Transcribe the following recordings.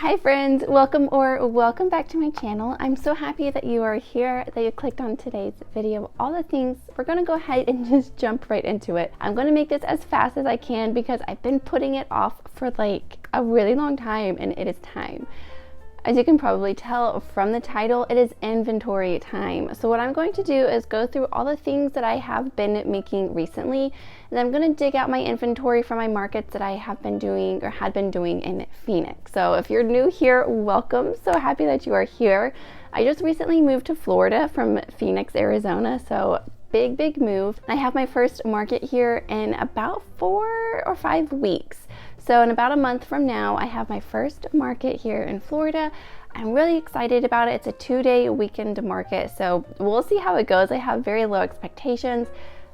Hi friends, welcome back to my channel. I'm so happy that you are here, that you clicked on today's video. All the things, we're gonna go ahead and just jump right into it. I'm gonna make this as fast as I can because I've been putting it off for like a really long time, and it is time. As you can probably tell from the title, it is inventory time. So what I'm going to do is go through all the things that I have been making recently, and I'm going to dig out my inventory from my markets that I have been doing or had been doing in Phoenix. So if you're new here, welcome. So happy that you are here. I just recently moved to Florida from Phoenix, Arizona. So big move. I have my first market here in about 4 or 5 weeks. So in about a month from now, I have my first market here in Florida. I'm really excited about it. It's a 2-day weekend market, so we'll see how it goes. I have very low expectations.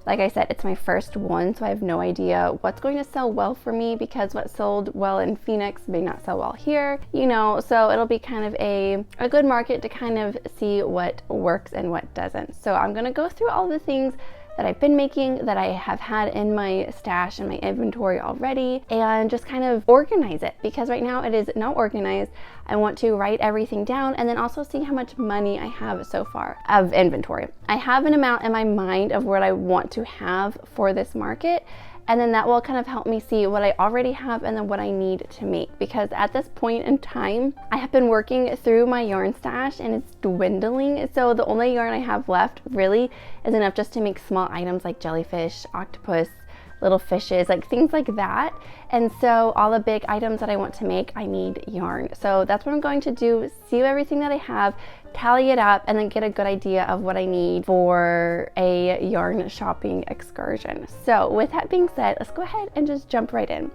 Like I said, it's my first one, so I have no idea what's going to sell well for me because what sold well in Phoenix may not sell well here, you know, so it'll be kind of a good market to kind of see what works and what doesn't. So I'm gonna go through all the things that I've been making, that I have had in my stash and my inventory already, and just kind of organize it because right now it is not organized. I want to write everything down and then also see how much money I have so far of inventory. I have an amount in my mind of what I want to have for this market, and then that will kind of help me see what I already have and then what I need to make, because at this point in time I have been working through my yarn stash and it's dwindling. So the only yarn I have left really is enough just to make small items like jellyfish, octopus, little fishes, like things like that. And so all the big items that I want to make, I need yarn. So that's what I'm going to do, see everything that I have, tally it up, and then get a good idea of what I need for a yarn shopping excursion. So with that being said, let's go ahead and just jump right in.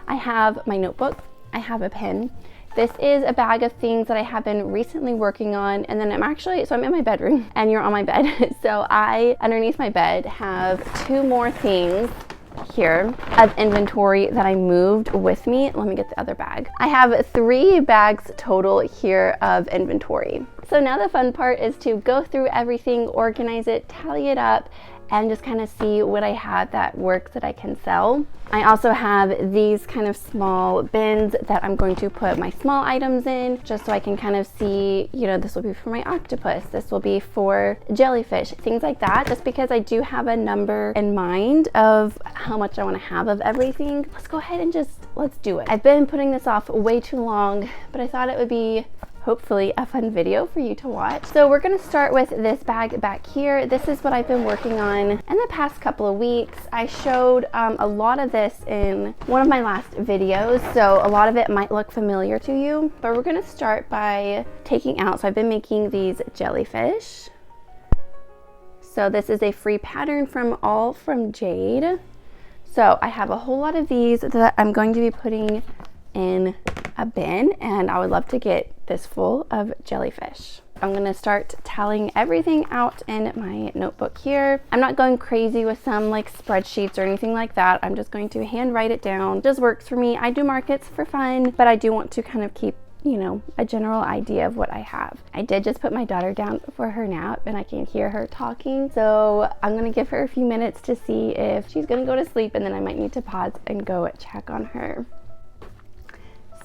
I have my notebook, I have a pen. This is a bag of things that I have been recently working on, and then I'm in my bedroom and you're on my bed. So I, underneath my bed, have 2 more things here of inventory that I moved with me. Let me get the other bag. I have 3 bags total here of inventory. So now the fun part is to go through everything, organize it, tally it up, and just kind of see what I have that works that I can sell. I also have these kind of small bins that I'm going to put my small items in, just so I can kind of see, you know, this will be for my octopus, this will be for jellyfish, things like that, just because I do have a number in mind of how much I want to have of everything. Let's go ahead and let's do it. I've been putting this off way too long, but I thought it would be hopefully a fun video for you to watch. So we're gonna start with this bag back here. This is what I've been working on in the past couple of weeks. I showed a lot of this in one of my last videos, so a lot of it might look familiar to you, but we're gonna start by taking out, so I've been making these jellyfish. So this is a free pattern from All From Jade. So I have a whole lot of these that I'm going to be putting in a bin, and I would love to get this full of jellyfish. I'm gonna start tallying everything out in my notebook here. I'm not going crazy with some like spreadsheets or anything like that. I'm just going to hand write it down. It just works for me. I do markets for fun, but I do want to kind of keep, you know, a general idea of what I have. I did just put my daughter down for her nap and I can hear her talking, so I'm gonna give her a few minutes to see if she's gonna go to sleep, and then I might need to pause and go check on her.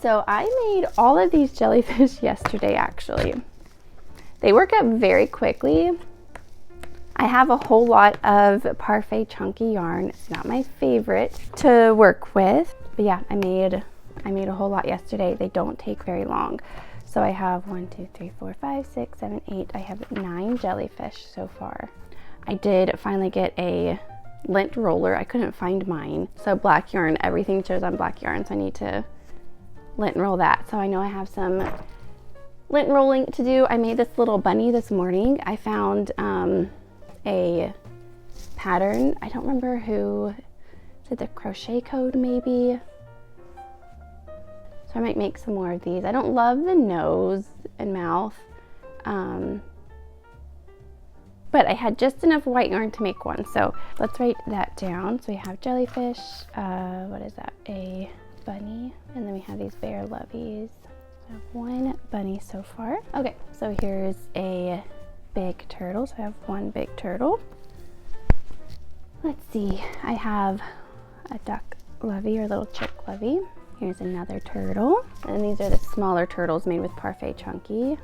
So I made all of these jellyfish yesterday, actually. They work up very quickly. I have a whole lot of Parfait chunky yarn. It's not my favorite to work with, but yeah, I made a whole lot yesterday. They don't take very long. So I have 1, 2, 3, 4, 5, 6, 7, 8. I have 9 jellyfish so far. I did finally get a lint roller. I couldn't find mine. So black yarn, everything shows on black yarn, so I need to lint roll that. So I know I have some lint rolling to do. I made this little bunny this morning. I found a pattern. I don't remember who, is it the Crochet Code maybe? So I might make some more of these. I don't love the nose and mouth, but I had just enough white yarn to make one. So let's write that down. So we have jellyfish, what is that? A bunny, and then we have these bear lovies. I have 1 bunny so far. Okay, so here's a big turtle. So I have 1 big turtle. Let's see, I have a duck lovey or little chick lovey. Here's another turtle. And these are the smaller turtles made with Parfait Chunky.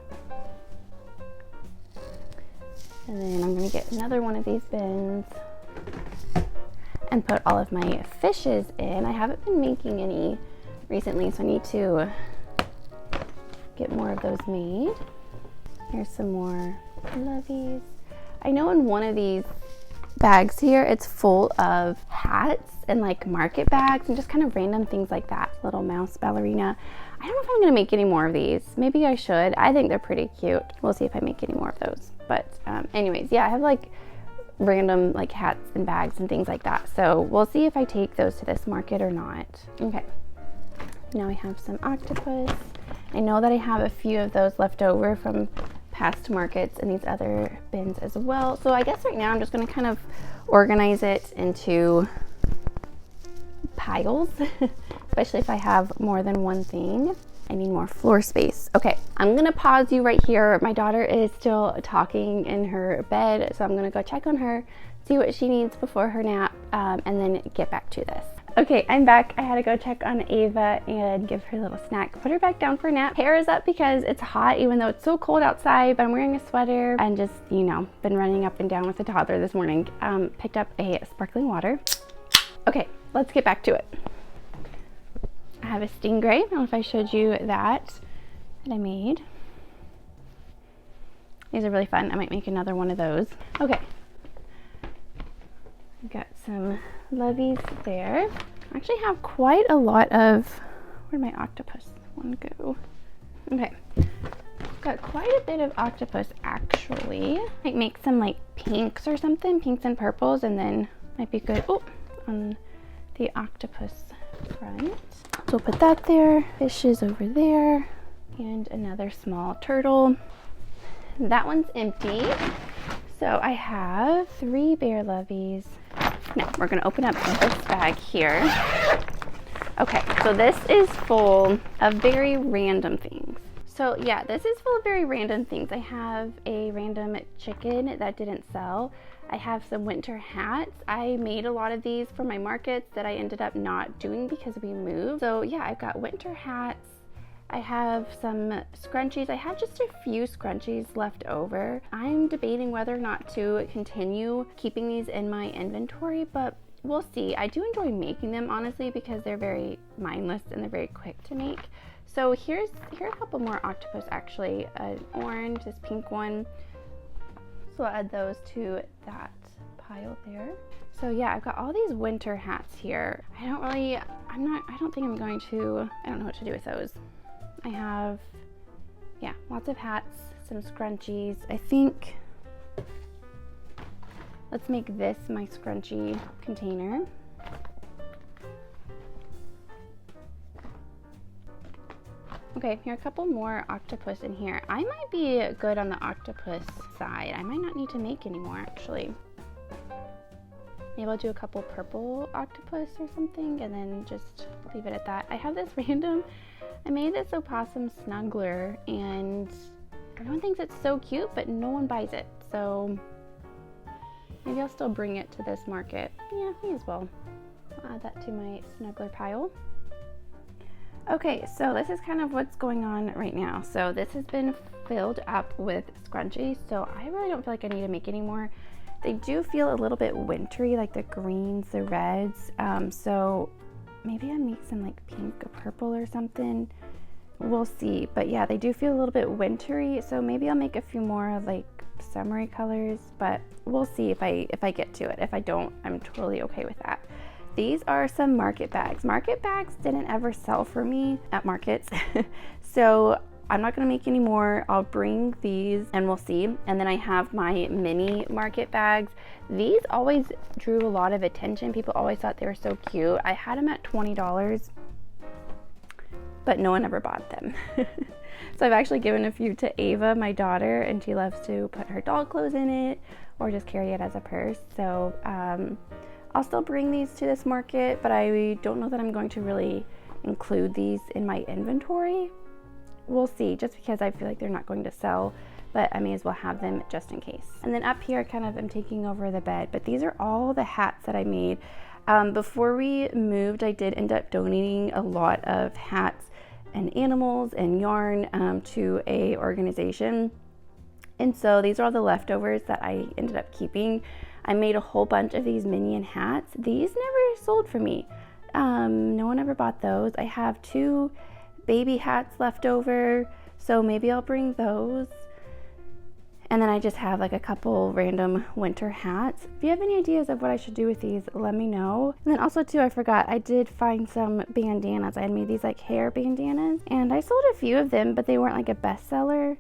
And then I'm gonna get another one of these bins and put all of my fishes in. I haven't been making any recently, so I need to get more of those made. Here's some more loveys. I know in one of these bags here, it's full of hats and like market bags and just kind of random things like that. Little mouse ballerina. I don't know if I'm gonna make any more of these. Maybe I should. I think they're pretty cute. We'll see if I make any more of those. But anyways, yeah, I have like random like hats and bags and things like that. So we'll see if I take those to this market or not. Okay, now I have some octopus. I know that I have a few of those left over from past markets in these other bins as well. So I guess right now I'm just gonna kind of organize it into piles, especially if I have more than one thing. I need more floor space. Okay, I'm gonna pause you right here. My daughter is still talking in her bed, so I'm gonna go check on her, see what she needs before her nap, and then get back to this. Okay, I'm back. I had to go check on Ava and give her a little snack, put her back down for a nap. Hair is up because it's hot, even though it's so cold outside, but I'm wearing a sweater and just, you know, been running up and down with the toddler this morning. Picked up a sparkling water. Okay, let's get back to it. I have a stingray. I don't know if I showed you that I made. These are really fun. I might make another one of those. Okay. I've got some loveys there. I actually have quite a lot of, where'd my octopus one go? Okay. Got quite a bit of octopus actually. Might make some like pinks or something, pinks and purples, and then might be good on the octopus front. So we'll put that there, fishes over there, and another small turtle. That one's empty. So I have 3 bear loveys. Now we're gonna open up this bag here. Okay, so this is full of very random things. So yeah, this is full of very random things. I have a random chicken that didn't sell. I have some winter hats. I made a lot of these for my markets that I ended up not doing because we moved. So yeah, I've got winter hats. I have some scrunchies. I have just a few scrunchies left over. I'm debating whether or not to continue keeping these in my inventory, but we'll see. I do enjoy making them, honestly, because they're very mindless and they're very quick to make. So here are a couple more octopus actually. An orange, this pink one. So I'll add those to that pile there. So yeah, I've got all these winter hats here. I don't think I'm going to, I don't know what to do with those. I have, yeah, lots of hats, some scrunchies. I think, let's make this my scrunchie container. Okay, here are a couple more octopus in here. I might be good on the octopus side. I might not need to make any more actually. Maybe I'll do a couple purple octopus or something and then just leave it at that. I have this random, I made this opossum snuggler and everyone thinks it's so cute, but no one buys it. So maybe I'll still bring it to this market. Yeah, may as well. I'll add that to my snuggler pile. Okay, so this is kind of what's going on right now. So this has been filled up with scrunchies, so I really don't feel like I need to make any more. They do feel a little bit wintry, like the greens, the reds. So maybe I make some like pink or purple or something. We'll see. But yeah, they do feel a little bit wintry. So maybe I'll make a few more like summery colors, but we'll see if I get to it. If I don't, I'm totally okay with that. These are some market bags. Market bags didn't ever sell for me at markets. So I'm not gonna make any more. I'll bring these and we'll see. And then I have my mini market bags. These always drew a lot of attention. People always thought they were so cute. I had them at $20, but no one ever bought them. So I've actually given a few to Ava, my daughter, and she loves to put her doll clothes in it or just carry it as a purse. So I'll still bring these to this market, but I don't know that I'm going to really include these in my inventory. We'll see, just because I feel like they're not going to sell, but I may as well have them just in case. And then up here, kind of, I'm taking over the bed, but these are all the hats that I made. Before we moved, I did end up donating a lot of hats and animals and yarn to a organization. And so these are all the leftovers that I ended up keeping. I made a whole bunch of these minion hats. These never sold for me. No one ever bought those. I have 2 baby hats left over, so maybe I'll bring those. And then I just have like a couple random winter hats. If you have any ideas of what I should do with these, let me know. And then also too, I forgot, I did find some bandanas. I had made these like hair bandanas, and I sold a few of them, but they weren't like a bestseller.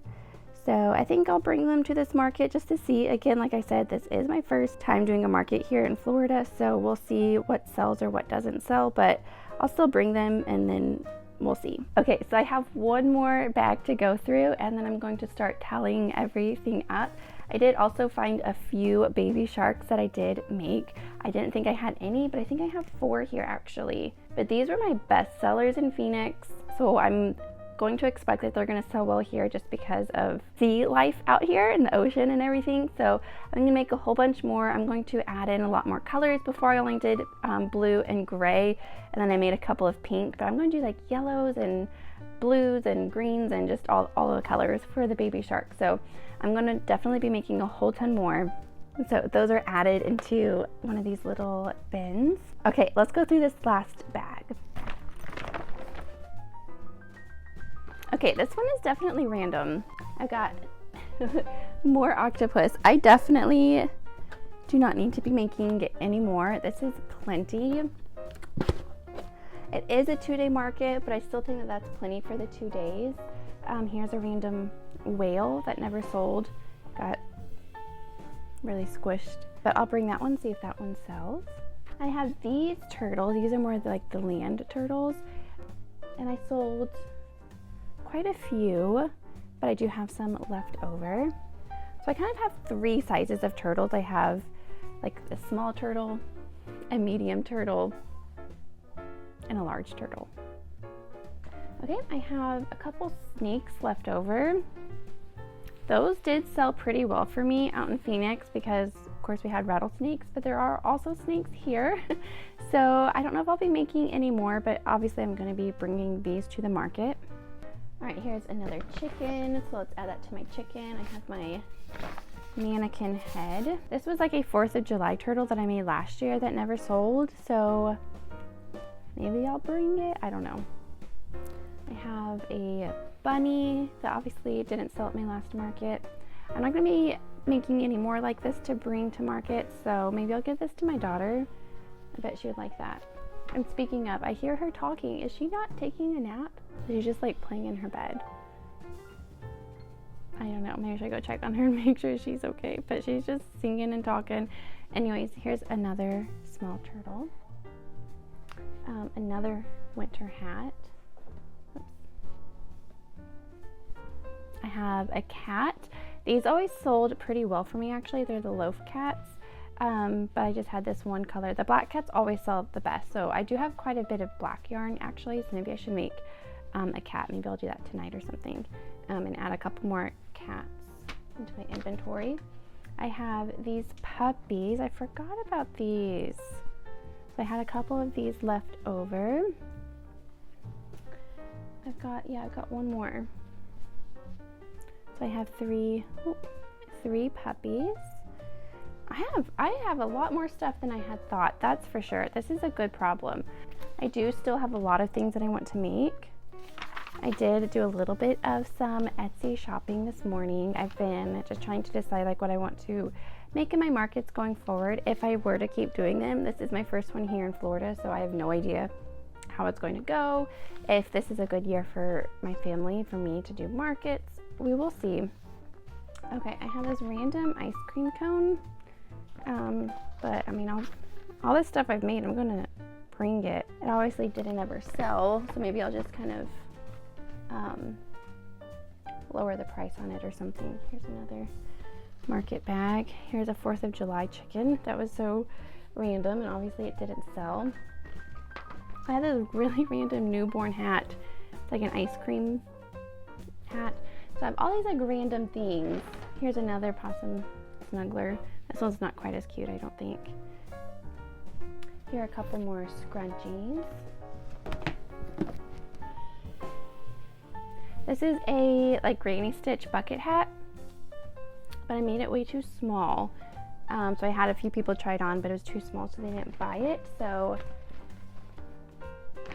So I think I'll bring them to this market just to see. Again, like I said, this is my first time doing a market here in Florida, so we'll see what sells or what doesn't sell, but I'll still bring them and then we'll see. Okay, so I have one more bag to go through and then I'm going to start tallying everything up. I did also find a few baby sharks that I did make. I didn't think I had any, but I think I have 4 here actually. But these were my best sellers in Phoenix, so I'm going to expect that they're going to sell well here just because of sea life out here in the ocean and everything. So I'm going to make a whole bunch more. I'm going to add in a lot more colors. Before I only did blue and gray, and then I made a couple of pink, but I'm going to do like yellows and blues and greens and just all of the colors for the baby shark. So I'm going to definitely be making a whole ton more. So those are added into one of these little bins. Okay, let's go through this last bag. Okay, this one is definitely random. I've got more octopus. I definitely do not need to be making any more. This is plenty. It is a 2-day market, but I still think that that's plenty for the 2 days. Here's a random whale that never sold. Got really squished, but I'll bring that one, see if that one sells. I have these turtles. These are more like the land turtles, and I sold quite a few, but I do have some left over. So I kind of have 3 sizes of turtles. I have like a small turtle, a medium turtle, and a large turtle. Okay, I have a couple snakes left over. Those did sell pretty well for me out in Phoenix because of course we had rattlesnakes, but there are also snakes here. So I don't know if I'll be making any more, but obviously I'm going to be bringing these to the market. All right, here's another chicken. So let's add that to my chicken. I have my mannequin head. This was like a 4th of July turtle that I made last year that never sold. So maybe I'll bring it. I don't know. I have a bunny that obviously didn't sell at my last market. I'm not going to be making any more like this to bring to market. So maybe I'll give this to my daughter. I bet she would like that. And speaking of, I hear her talking. Is she not taking a nap? She's just like playing in her bed. I don't know, maybe I should go check on her and make sure she's okay, but she's just singing and talking. Anyways, here's another small turtle. Another winter hat. Oops. I have a cat. These always sold pretty well for me actually. They're the loaf cats. But I just had this one color. The black cats always sell the best, so I do have quite a bit of black yarn actually, so maybe I should make a cat. Maybe I'll do that tonight or something, and add a couple more cats into my inventory. I have these puppies. I forgot about these. So I had a couple of these left over. I've got one more. So I have three puppies. I have a lot more stuff than I had thought, that's for sure. This is a good problem. I do still have a lot of things that I want to make. I did do a little bit of some Etsy shopping this morning. I've been just trying to decide like what I want to make in my markets going forward. If I were to keep doing them, this is my first one here in Florida, so I have no idea how it's going to go. If this is a good year for my family, for me to do markets, we will see. Okay, I have this random ice cream cone. But I mean, all this stuff I've made, I'm gonna bring it. It obviously didn't ever sell, so maybe I'll just kind of lower the price on it or something. Here's another market bag. Here's a 4th of July chicken. That was so random, and obviously it didn't sell. I had this really random newborn hat. It's like an ice cream hat. So I have all these like random things. Here's another possum snuggler. This one's not quite as cute, I don't think. Here are a couple more scrunchies. This is a like granny stitch bucket hat, but I made it way too small. So I had a few people try it on, but it was too small, so they didn't buy it. So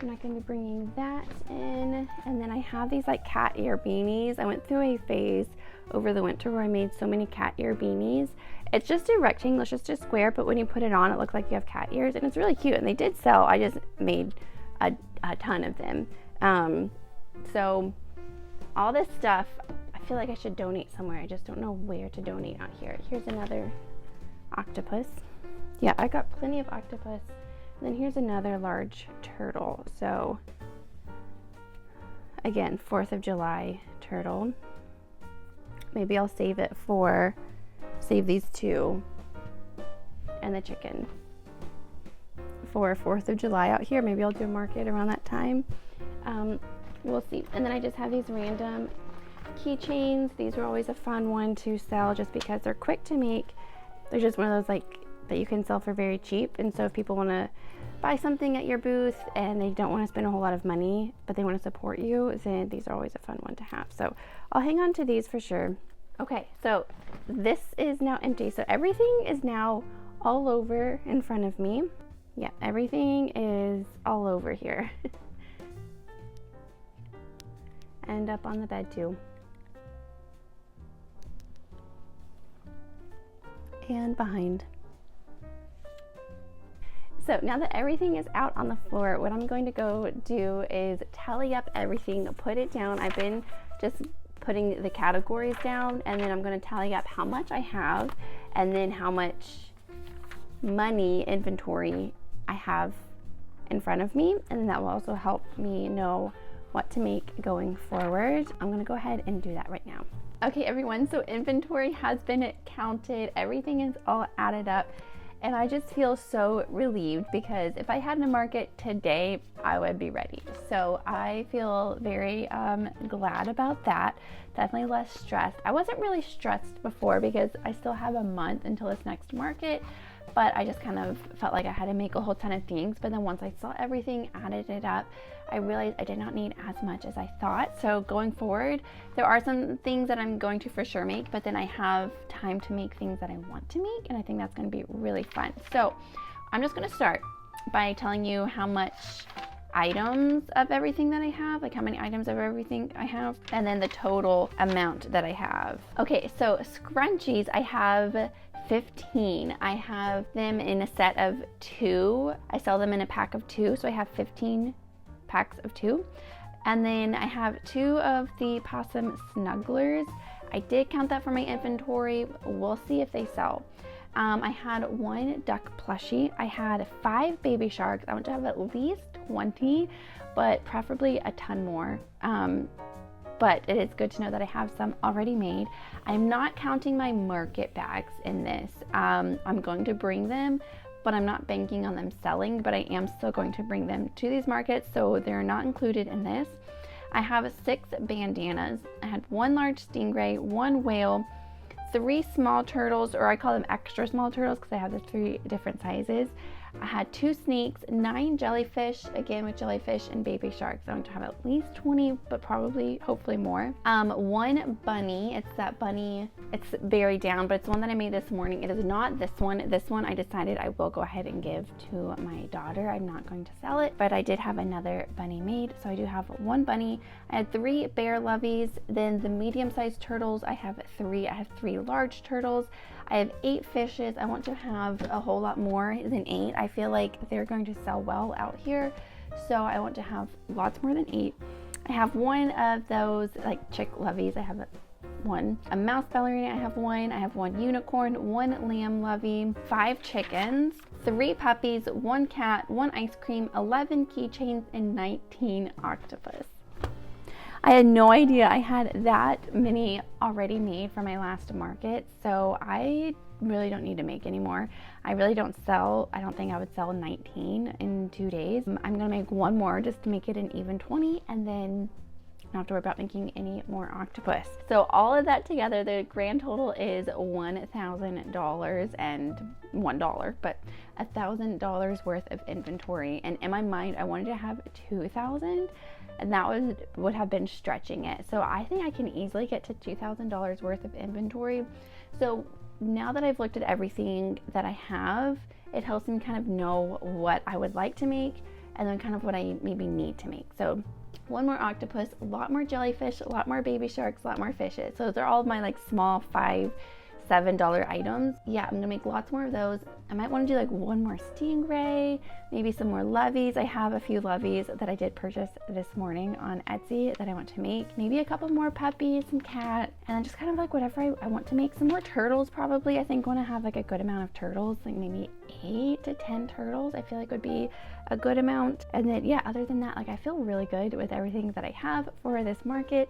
I'm not going to be bringing that in. And then I have these like cat ear beanies. I went through a phase over the winter where I made so many cat ear beanies. It's just a rectangle, it's just a square, but when you put it on, it looks like you have cat ears, and it's really cute. And they did sell. I just made a ton of them. So all this stuff, I feel like I should donate somewhere. I just don't know where to donate out here. Here's another octopus. Yeah, I got plenty of octopus. And then here's another large turtle. So again, 4th of July turtle. Maybe I'll save these two and the chicken for 4th of July out here. Maybe I'll do a market around that time. We'll see. And then I just have these random keychains. These were always a fun one to sell just because they're quick to make. They're just one of those like that you can sell for very cheap. And so if people want to buy something at your booth and they don't want to spend a whole lot of money, but they want to support you, then these are always a fun one to have. So I'll hang on to these for sure. Okay, so this is now empty. So everything is now all over in front of me. Yeah, everything is all over here. And up on the bed too. And behind. So now that everything is out on the floor, what I'm going to go do is tally up everything, put it down. I've been just putting the categories down, and then I'm going to tally up how much I have and then how much money inventory I have in front of me, and then that will also help me know what to make going forward. I'm going to go ahead and do that right now. Okay everyone, so inventory has been counted, everything is all added up, and I just feel so relieved because if I had a market today, I would be ready. So I feel very glad about that. Definitely less stressed. I wasn't really stressed before because I still have a month until this next market, but I just kind of felt like I had to make a whole ton of things. But then once I saw everything, added it up, I realized I did not need as much as I thought. So going forward, there are some things that I'm going to for sure make, but then I have time to make things that I want to make, and I think that's going to be really fun. So I'm just going to start by telling you how much items of everything that I have, like how many items of everything I have, and then the total amount that I have. Okay, so scrunchies, I have 15. I have them in a set of 2. I sell them in a pack of 2, so I have 15 packs of 2. And then I have 2 of the possum snugglers. I did count that for my inventory. We'll see if they sell. I had 1 duck plushie. I had 5 baby sharks. I want to have at least 20, but preferably a ton more. But it is good to know that I have some already made. I'm not counting my market bags in this. I'm going to bring them, but I'm not banking on them selling, but I am still going to bring them to these markets, so they're not included in this. I have 6 bandanas. I had 1 large stingray, 1 whale, 3 small turtles, or I call them extra small turtles because I have the 3 different sizes. I had 2 snakes, 9 jellyfish, again with jellyfish and baby sharks. I want to have at least 20, but probably, hopefully more. 1 bunny, it's that bunny, it's buried down, but it's one that I made this morning. It is not this one. This one I decided I will go ahead and give to my daughter. I'm not going to sell it, but I did have another bunny made, so I do have 1 bunny. I had 3 bear loveys, then the medium-sized turtles, I have 3. I have 3 large turtles. I have 8 fishes. I want to have a whole lot more than 8. I feel like they're going to sell well out here, so I want to have lots more than 8. I have 1 of those like chick loveys. I have 1. A mouse ballerina, I have 1. I have 1 unicorn, 1 lamb lovey, 5 chickens, 3 puppies, 1 cat, 1 ice cream, 11 keychains, and 19 octopus. I had no idea I had that many already made for my last market, so I really don't need to make any more. I really don't sell, I don't think I would sell 19 in 2 days. I'm gonna make 1 more just to make it an even 20, and then don't have to worry about making any more octopus. So all of that together, the grand total is $1,000 and $1, but $1,000 worth of inventory. And in my mind, I wanted to have 2,000, and that would have been stretching it. So I think I can easily get to $2,000 worth of inventory. So now that I've looked at everything that I have, it helps me kind of know what I would like to make and then kind of what I maybe need to make. So one more octopus, a lot more jellyfish, a lot more baby sharks, a lot more fishes. So those are all of my like small $5, $7 items. Yeah, I'm gonna make lots more of those. I might want to do like one more stingray, maybe some more loveys. I have a few loveys that I did purchase this morning on Etsy that I want to make. Maybe a couple more puppies, some cat, and then just kind of like whatever I want to make. Some more turtles probably. I think I want to have like a good amount of turtles, like maybe 8 to 10 turtles. I feel like would be a good amount. And then yeah, other than that, like I feel really good with everything that I have for this market.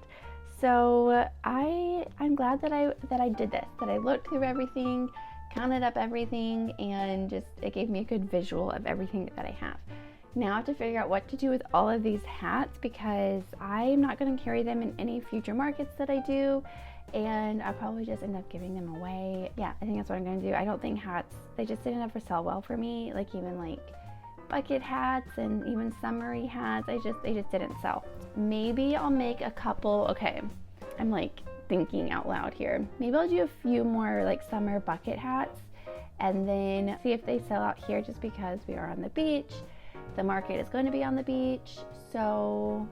So I'm glad that I did this, that I looked through everything, counted up everything, and just it gave me a good visual of everything that I have. Now I have to figure out what to do with all of these hats because I'm not going to carry them in any future markets that I do, and I'll probably just end up giving them away. Yeah, I think that's what I'm going to do. I don't think hats, they just didn't ever sell well for me, like even like bucket hats and even summery hats, they just didn't sell. Maybe I'll make a couple, okay, I'm like thinking out loud here. Maybe I'll do a few more like summer bucket hats and then see if they sell out here just because we are on the beach. The market is going to be on the beach, so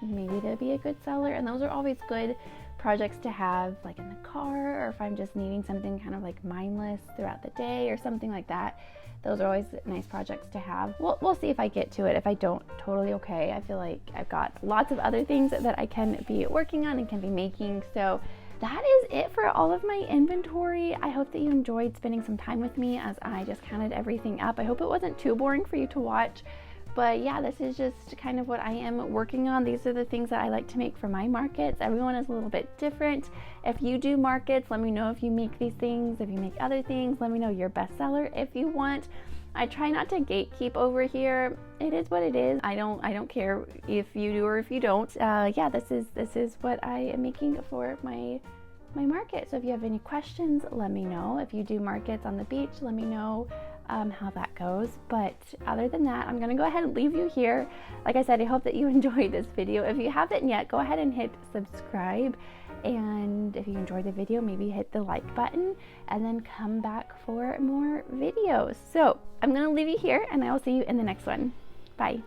maybe they'll be a good seller. And those are always good projects to have like in the car, or if I'm just needing something kind of like mindless throughout the day or something like that. Those are always nice projects to have. We'll see if I get to it. If I don't, totally okay. I feel like I've got lots of other things that I can be working on and can be making. So that is it for all of my inventory. I hope that you enjoyed spending some time with me as I just counted everything up. I hope it wasn't too boring for you to watch. But yeah, this is just kind of what I am working on. These are the things that I like to make for my markets. Everyone is a little bit different. If you do markets, let me know if you make these things. If you make other things, let me know your bestseller if you want. I try not to gatekeep over here. It is what it is. I don't care if you do or if you don't. Yeah, this is what I am making for my market. So if you have any questions, let me know. If you do markets on the beach, let me know how that goes. But other than that, I'm gonna go ahead and leave you here. Like I said, I hope that you enjoyed this video. If you haven't yet, go ahead and hit subscribe. And if you enjoyed the video, maybe hit the like button and then come back for more videos. So I'm gonna leave you here and I will see you in the next one. Bye.